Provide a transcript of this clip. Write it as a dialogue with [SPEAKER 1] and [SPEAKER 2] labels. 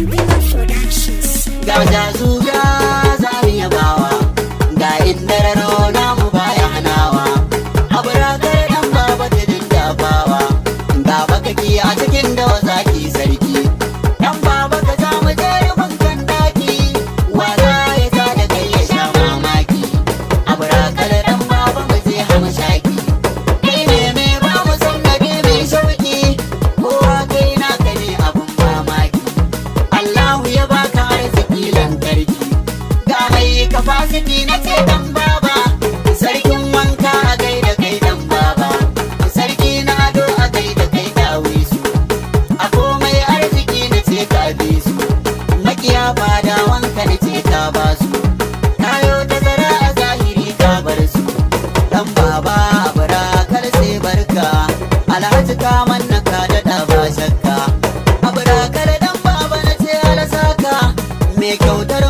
[SPEAKER 1] Gwiwa Productions.
[SPEAKER 2] Ga jazuga za mu yabawa, ga indararo namu baya hanawa, aburakar dan baba ta dindabawa, ga bakaki a cikin dawa zaki sarki, dan baba ka za mu je rufin kan daki, wala ya sa da kai ya sha mamaki, aburakar dan baba mu je hamshaki, kai ne mai ba mu sannadi mai shauki, kowa kai naka ne abun mamaki, Allahu ya baka arziki lantarki, ga mai kafasiti na ce dan baba, sarkin wanka a gaida kai dan baba, sarki na ado a gaida kai dawisu, a komai arziki na ce ka bi su, makiya fada wanka na ce ka ba su, kayo tazara a zahiri ka bar su, dan baba aburakar sai barka, alhaji ka manna ka daɗa ba shakka, aburakar dan baba na ce alasaka, mai kyautar